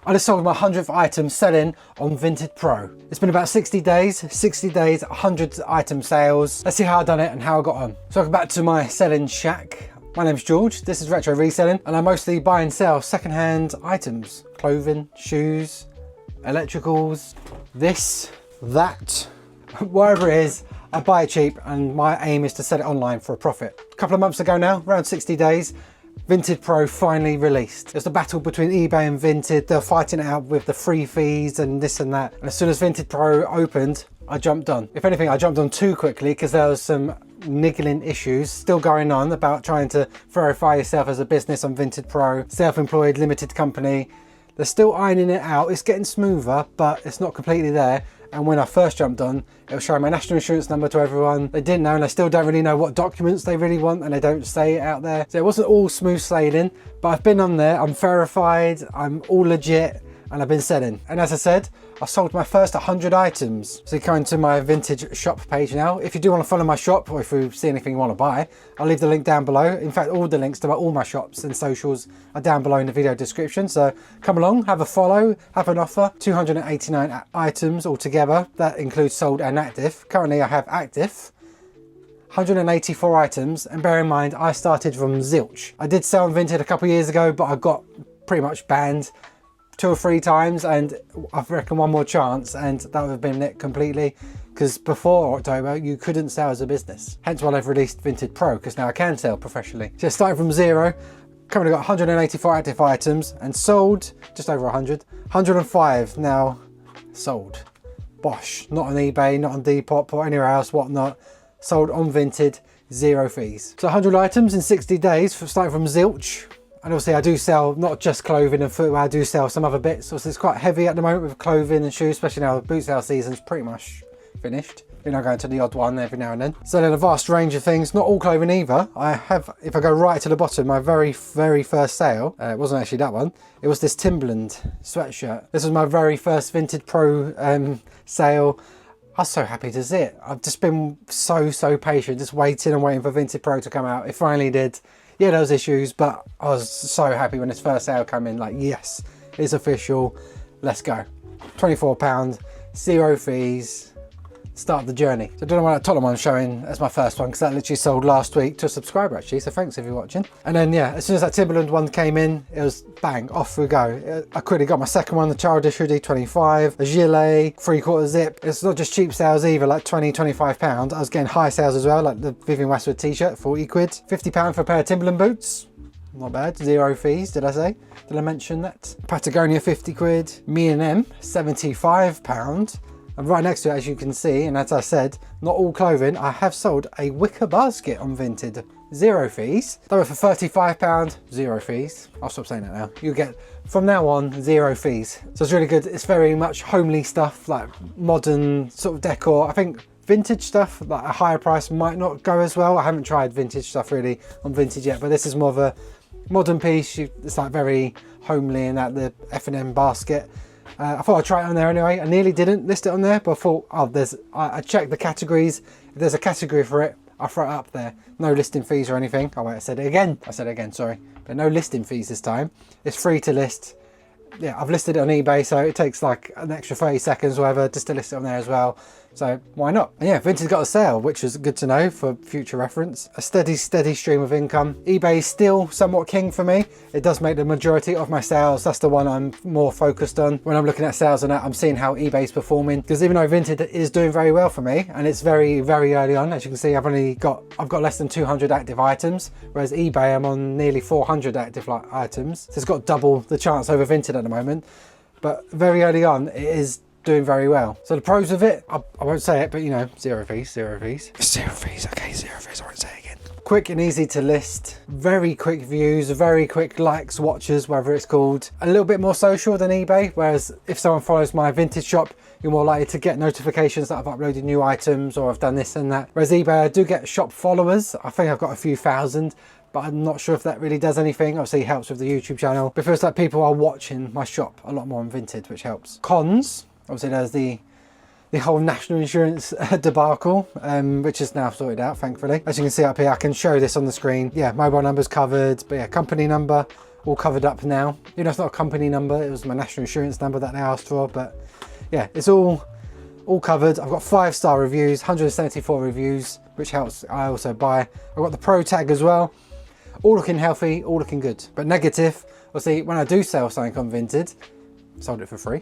I just sold my 100th item selling on Vinted Pro. It's been about 60 days, 100 item sales. Let's see how I done it and how I got on. So welcome back to my selling shack. My name's George, this is Retro Reselling, and I mostly buy and sell secondhand items. Clothing, shoes, electricals, this, that, whatever it is, I buy it cheap and my aim is to sell it online for a profit. A couple of months ago now, around 60 days, Vinted Pro finally released. It's the battle between eBay and Vinted. They're fighting it out with the free fees and this and that. And as soon as Vinted Pro opened, I jumped on. If anything, I jumped on too quickly because there was some niggling issues still going on about trying to verify yourself as a business on Vinted Pro, self-employed, limited company. They're still ironing it out. It's getting smoother, but it's not completely there. And when I first jumped on, it was showing my national insurance number to everyone. They didn't know, and they still don't really know what documents they really want, and they don't say it out there. So it wasn't all smooth sailing, but I've been on there, I'm verified, I'm all legit, and I've been selling. And as I said, I sold my first 100 items. So you go into my vintage shop page now. If you do want to follow my shop, or if you see anything you want to buy, I'll leave the link down below. In fact, all the links to all my shops and socials are down below in the video description. So come along, have a follow, have an offer. 289 items altogether. That includes sold and active. Currently I have active 184 items, and bear in mind I started from zilch. I did sell on Vinted a couple of years ago, but I got pretty much banned 2 or 3 times, and I reckon one more chance and that would have been it completely, because before October you couldn't sell as a business. Hence why I've released Vinted Pro, because now I can sell professionally. So starting from zero, currently got 184 active items and sold just over 105 now sold. Bosh, not on eBay, not on Depop or anywhere else, whatnot. Sold on Vinted, 0 fees. So 100 items in 60 days, starting from zilch. And obviously I do sell not just clothing and footwear, I do sell some other bits. So it's quite heavy at the moment with clothing and shoes, especially now the boot sale season's pretty much finished. You're not going to the odd one every now and then. Selling a vast range of things, not all clothing either. I have, if I go right to the bottom, my very first sale, it wasn't actually that one. It was this Timberland sweatshirt. This was my very first Vinted Pro sale. I was so happy to see it. I've just been so patient, just waiting and waiting for Vinted Pro to come out. It finally did. Yeah, there was issues, but I was so happy when this first sale came in, like, yes, it's official, let's go. £24, 0 fees, start the journey. So I don't know why that Tottenham one's showing as my first one, because that literally sold last week to a subscriber actually, so thanks if you're watching. And then yeah, as soon as that Timberland one came in, it was bang, off we go. I quickly got my second one, the childish hoodie, 25, a gilet, 3/4 zip. It's not just cheap sales either, like 20, £25. I was getting high sales as well, like the Vivienne Westwood t-shirt, 40 quid. £50 for a pair of Timberland boots. Not bad, 0 fees, did I say? Did I mention that? Patagonia, 50 quid. M&M, £75. And right next to it, as you can see, and as I said, not all clothing, I have sold a wicker basket on Vinted. 0 fees. That were for £35, 0 fees. I'll stop saying that now. You get, from now on, 0 fees. So it's really good. It's very much homely stuff, like modern sort of decor. I think vintage stuff, like a higher price, might not go as well. I haven't tried vintage stuff really on Vinted yet, but this is more of a modern piece. It's like very homely in that the F&M basket. I thought I'd try it on there anyway. I nearly didn't list it on there, but I thought, oh, I checked the categories. If there's a category for it, I'll throw it up there. No listing fees or anything. Oh wait, I said it again, sorry. But no listing fees this time. It's free to list. Yeah, I've listed it on eBay, so it takes like an extra 30 seconds or whatever just to list it on there as well. So why not? And yeah, Vinted's got a sale, which is good to know for future reference. A steady stream of income. eBay is still somewhat king for me. It does make the majority of my sales. That's the one I'm more focused on. When I'm looking at sales and that, I'm seeing how eBay's performing. Because even though Vinted is doing very well for me, and it's very early on, as you can see, I've got less than 200 active items, whereas eBay, I'm on nearly 400 active items. So it's got double the chance over Vinted at the moment. But very early on, it is doing very well. So the pros of it, I won't say it, but you know, 0 fees, 0 fees. 0 fees, okay, 0 fees, I won't say it again. Quick and easy to list, very quick views, very quick likes, watches, whatever it's called. A little bit more social than eBay, whereas if someone follows my vintage shop, you're more likely to get notifications that I've uploaded new items or I've done this and that. Whereas eBay, I do get shop followers. I think I've got a few thousand, but I'm not sure if that really does anything. Obviously it helps with the YouTube channel, but it feels like people are watching my shop a lot more on Vinted, which helps. Cons, obviously there's the whole national insurance debacle, which is now sorted out, thankfully. As you can see up here, I can show this on the screen. Yeah, mobile number's covered, but yeah, company number, all covered up now. You know, it's not a company number, it was my national insurance number that they asked for, but yeah, it's all covered. I've got 5-star reviews, 174 reviews, which helps. I also buy. I've got the Pro tag as well. All looking healthy, all looking good. But negative, obviously, when I do sell something on Vinted, sold it for free.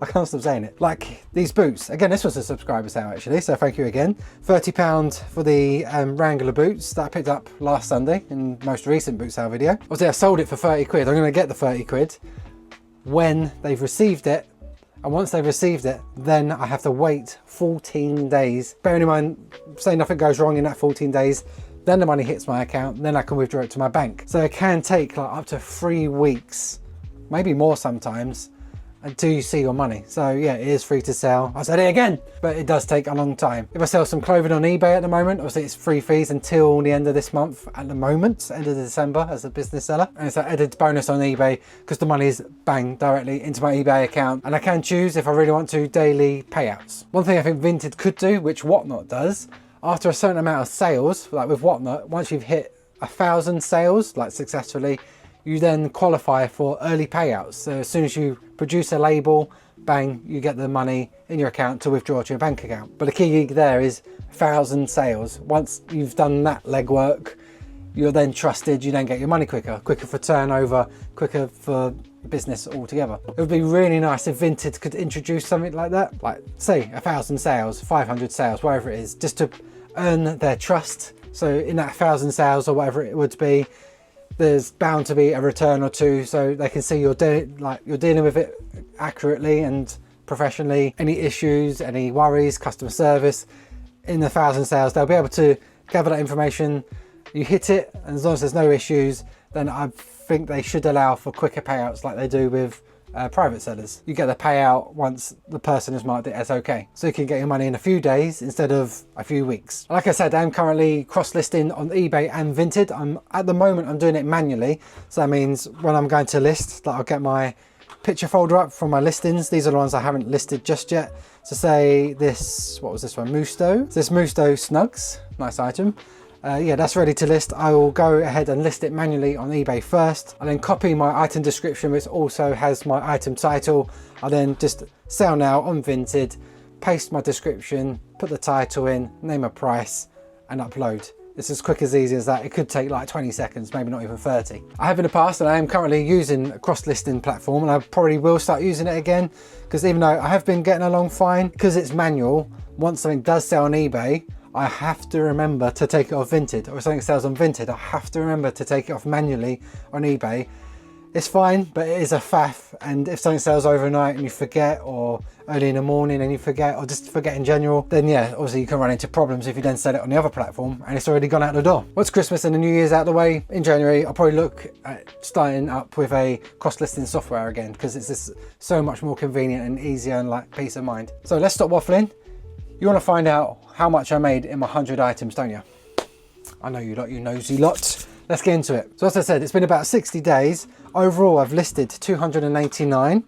I can't stop saying it. Like these boots. Again, this was a subscriber sale actually, so thank you again. £30 for the Wrangler boots that I picked up last Sunday in the most recent boot sale video. Obviously, I sold it for 30 quid. I'm going to get the 30 quid when they've received it. And once they've received it, then I have to wait 14 days. Bearing in mind, say nothing goes wrong in that 14 days, then the money hits my account, then I can withdraw it to my bank. So it can take like up to 3 weeks, maybe more sometimes, until you see your money. So yeah, it is free to sell. I said it again, but it does take a long time. If I sell some clothing on eBay at the moment, obviously it's free fees until the end of this month at the moment, end of December as a business seller. And it's an added bonus on eBay because the money is bang directly into my eBay account. And I can choose, if I really want to, daily payouts. One thing I think Vinted could do, which Whatnot does, after a certain amount of sales, like with Whatnot, once you've hit 1,000 sales, like successfully, you then qualify for early payouts. So as soon as you produce a label, bang, you get the money in your account to withdraw to your bank account. But the key there is 1,000 sales. Once you've done that legwork, you're then trusted, you then get your money quicker for turnover, quicker for business altogether. It would be really nice if Vinted could introduce something like that, like say 1,000 sales, 500 sales, whatever it is, just to earn their trust. So in that 1,000 sales or whatever it would be, there's bound to be a return or two, so they can see you're dealing with it accurately and professionally. Any issues, any worries, customer service, in the 1,000 sales, they'll be able to gather that information. You hit it, and as long as there's no issues, then I think they should allow for quicker payouts like they do with private sellers. You get the payout once the person has marked it as okay. So you can get your money in a few days instead of a few weeks. Like I said, I'm currently cross-listing on eBay and Vinted. At the moment, I'm doing it manually. So that means when I'm going to list, that I'll get my picture folder up from my listings. These are the ones I haven't listed just yet. So say this, what was this one? Musto. This Musto Snugs, nice item. Yeah, that's ready to list. I will go ahead and list it manually on eBay first. I'll then copy my item description, which also has my item title. I'll then just sell now on Vinted, paste my description, put the title in, name a price, and upload. It's as quick as easy as that. It could take like 20 seconds, maybe not even 30. I have in the past, and I am currently using a cross-listing platform, and I probably will start using it again, because even though I have been getting along fine, because it's manual, once something does sell on eBay, I have to remember to take it off Vinted, or if something sells on Vinted, I have to remember to take it off manually on eBay. It's fine, but it is a faff, and if something sells overnight and you forget, or early in the morning and you forget, or just forget in general, then yeah, obviously you can run into problems if you then sell it on the other platform and it's already gone out the door. Once Christmas and the New Year's out of the way, in January, I'll probably look at starting up with a cross-listing software again, because it's just so much more convenient and easier and like peace of mind. So let's stop waffling. You want to find out how much I made in my 100 items, don't you? I know you lot, you nosy lot. Let's get into it. So as I said, it's been about 60 days. Overall, I've listed 289.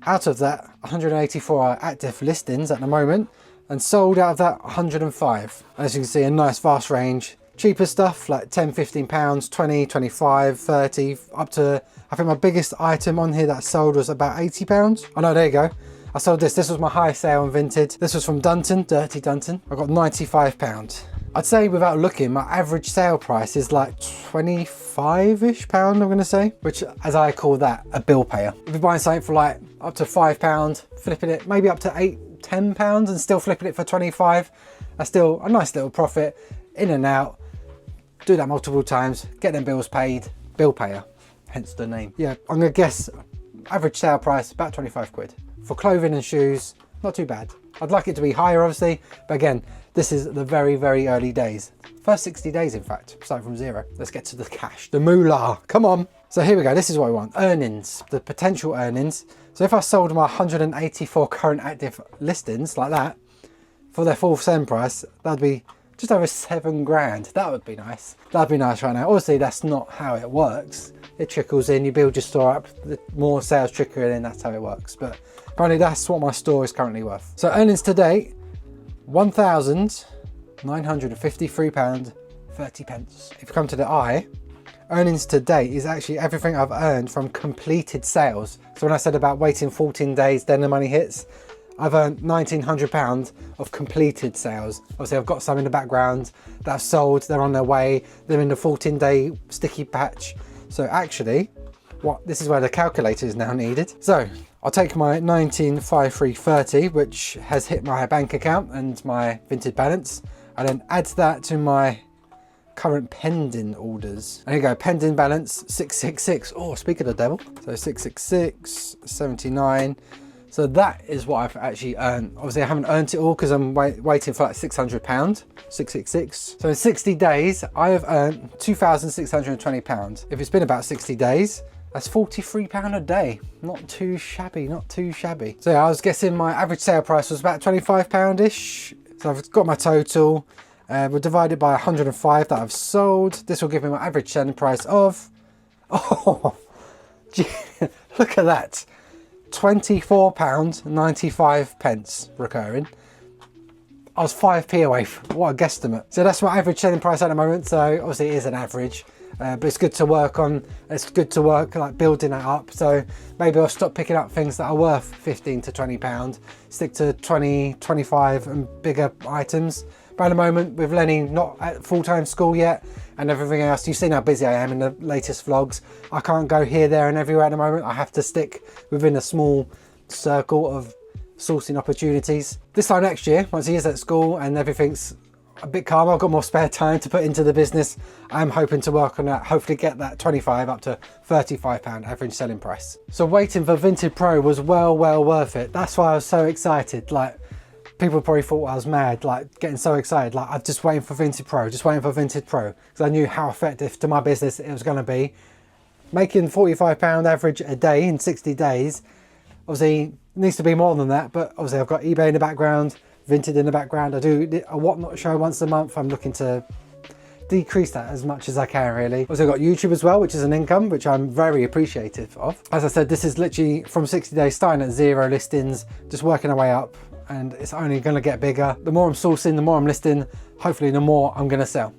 Out of that, 184 are active listings at the moment, and sold out of that 105. As you can see, a nice vast range. Cheaper stuff like 10, 15 pounds, 20, 25, 30, up to, I think my biggest item on here that sold was about 80 pounds. Oh no, there you go. I sold this. This was my high sale on Vinted. This was from Dunton, Dirty Dunton. I got 95 pounds. I'd say without looking, my average sale price is like 25-ish pound, I'm gonna say, which as I call that a bill payer. If you're buying something for like up to £5, flipping it maybe up to 8, 10 pounds and still flipping it for 25, that's still a nice little profit. In and out, do that multiple times, get them bills paid, bill payer, hence the name. Yeah, I'm gonna guess average sale price about 25 quid. For clothing and shoes, not too bad. I'd like it to be higher obviously, but again, this is the very, very early days. First 60 days, in fact, starting from zero. Let's get to the cash, the moolah, come on. So here we go, this is what I want. Earnings, the potential earnings. So if I sold my 184 current active listings like that, for their full selling price, that'd be just over 7 grand. That would be nice. That'd be nice right now. Obviously, that's not how it works. It trickles in, you build your store up, the more sales trickle in, that's how it works. But apparently that's what my store is currently worth. So earnings to date, £1,953.30. If you come to the I, earnings to date is actually everything I've earned from completed sales. So when I said about waiting 14 days, then the money hits, I've earned £1,900 of completed sales. Obviously I've got some in the background that I've sold, they're on their way, they're in the 14-day sticky patch. So actually, this is where the calculator is now needed. So I'll take my 195330, which has hit my bank account and my Vinted balance, and then add that to my current pending orders. And here you go, pending balance 666. Oh, speak of the devil. So 666, 79. So that is what I've actually earned. Obviously I haven't earned it all because I'm waiting for like £600, 666. So in 60 days, I have earned £2,620. If it's been about 60 days, that's £43 a day. Not too shabby, not too shabby. So yeah, I was guessing my average sale price was about £25-ish. So I've got my total. We'll divide it by 105 that I've sold. This will give me my average selling price of, oh, gee, look at that. £24.95 recurring. I was 5p away from what a guesstimate. So that's my average selling price at the moment. So obviously it is an average, but it's good to work on. It's good to work like building that up. So maybe I'll stop picking up things that are worth £15 to £20, stick to 20, 25 and bigger items. But at the moment with Lenny not at full-time school yet and everything else, you've seen how busy I am in the latest vlogs. I can't go here, there and everywhere at the moment. I have to stick within a small circle of sourcing opportunities. This time next year, once he is at school and everything's a bit calmer, I've got more spare time to put into the business. I'm hoping to work on that, hopefully get that 25 up to £35 average selling price. So waiting for Vinted Pro was well worth it. That's why I was so excited. Like, people probably thought I was mad, like getting so excited. Like, I'm just waiting for Vinted Pro, just waiting for Vinted Pro. Because I knew how effective to my business it was going to be. Making £45 average a day in 60 days. Obviously, it needs to be more than that. But obviously, I've got eBay in the background, Vinted in the background. I do a whatnot show once a month. I'm looking to decrease that as much as I can, really. Also got YouTube as well, which is an income, which I'm very appreciative of. As I said, this is literally from 60 days, starting at 0 listings, just working our way up. And it's only going to get bigger. The more I'm sourcing, the more I'm listing, hopefully the more I'm going to sell.